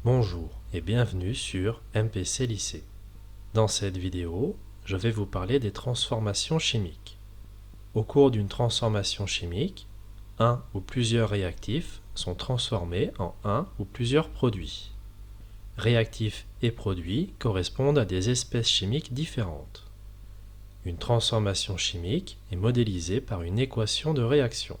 Bonjour et bienvenue sur MPC Lycée. Dans cette vidéo, je vais vous parler des transformations chimiques. Au cours d'une transformation chimique, un ou plusieurs réactifs sont transformés en un ou plusieurs produits. Réactifs et produits correspondent à des espèces chimiques différentes. Une transformation chimique est modélisée par une équation de réaction.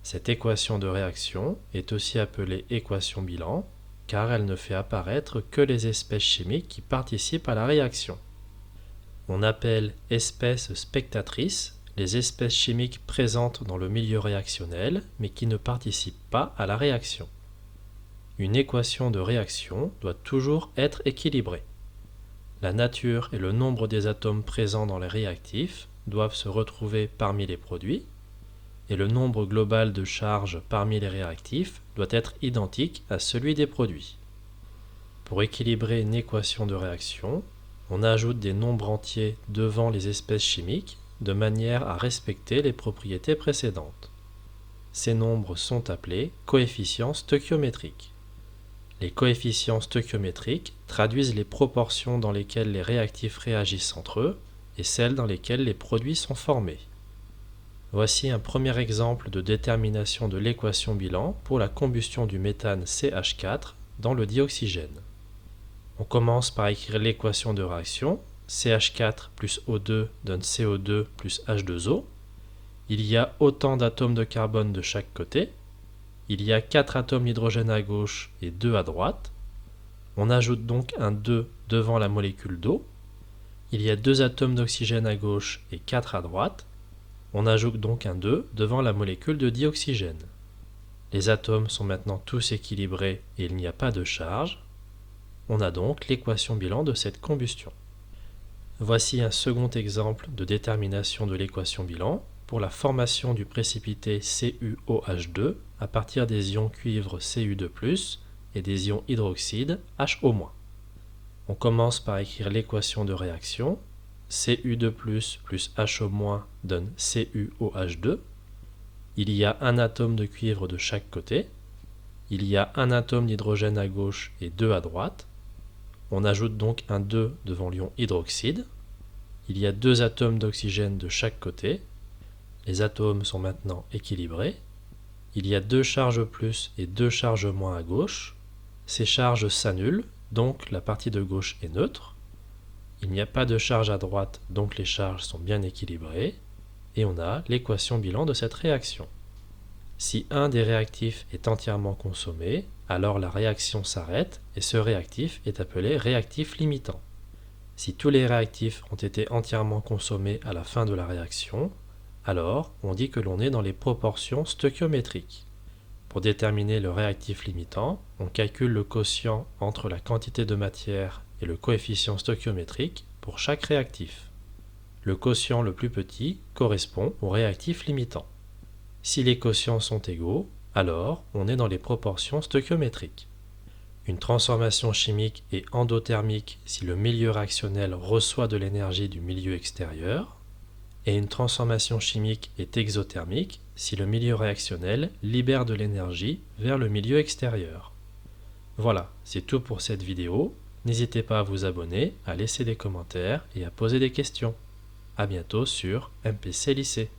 Cette équation de réaction est aussi appelée équation bilan, car elle ne fait apparaître que les espèces chimiques qui participent à la réaction. On appelle espèces spectatrices les espèces chimiques présentes dans le milieu réactionnel, mais qui ne participent pas à la réaction. Une équation de réaction doit toujours être équilibrée. La nature et le nombre des atomes présents dans les réactifs doivent se retrouver parmi les produits, et le nombre global de charges parmi les réactifs doit être identique à celui des produits. Pour équilibrer une équation de réaction, on ajoute des nombres entiers devant les espèces chimiques de manière à respecter les propriétés précédentes. Ces nombres sont appelés coefficients stoichiométriques. Les coefficients stoichiométriques traduisent les proportions dans lesquelles les réactifs réagissent entre eux et celles dans lesquelles les produits sont formés. Voici un premier exemple de détermination de l'équation bilan pour la combustion du méthane CH4 dans le dioxygène. On commence par écrire l'équation de réaction. CH4 plus O2 donne CO2 plus H2O. Il y a autant d'atomes de carbone de chaque côté. Il y a 4 atomes d'hydrogène à gauche et 2 à droite. On ajoute donc un 2 devant la molécule d'eau. Il y a 2 atomes d'oxygène à gauche et 4 à droite. On ajoute donc un 2 devant la molécule de dioxygène. Les atomes sont maintenant tous équilibrés et il n'y a pas de charge. On a donc l'équation bilan de cette combustion. Voici un second exemple de détermination de l'équation bilan pour la formation du précipité CuOH2 à partir des ions cuivre Cu2+, et des ions hydroxyde HO-. On commence par écrire l'équation de réaction. Cu2+, plus HO- donne CuOH2. Il y a un atome de cuivre de chaque côté. Il y a un atome d'hydrogène à gauche et 2 à droite. On ajoute donc un 2 devant l'ion hydroxyde. Il y a 2 atomes d'oxygène de chaque côté. Les atomes sont maintenant équilibrés. Il y a 2 charges plus et 2 charges moins à gauche. Ces charges s'annulent, donc la partie de gauche est neutre. Il n'y a pas de charge à droite, donc les charges sont bien équilibrées. Et on a l'équation bilan de cette réaction. Si un des réactifs est entièrement consommé, alors la réaction s'arrête et ce réactif est appelé réactif limitant. Si tous les réactifs ont été entièrement consommés à la fin de la réaction, alors on dit que l'on est dans les proportions stoichiométriques. Pour déterminer le réactif limitant, on calcule le quotient entre la quantité de matière et le coefficient stoichiométrique pour chaque réactif. Le quotient le plus petit correspond au réactif limitant. Si les quotients sont égaux, alors on est dans les proportions stoichiométriques. Une transformation chimique est endothermique si le milieu réactionnel reçoit de l'énergie du milieu extérieur, et une transformation chimique est exothermique si le milieu réactionnel libère de l'énergie vers le milieu extérieur. Voilà, c'est tout pour cette vidéo. N'hésitez pas à vous abonner, à laisser des commentaires et à poser des questions. À bientôt sur MPC Lycée.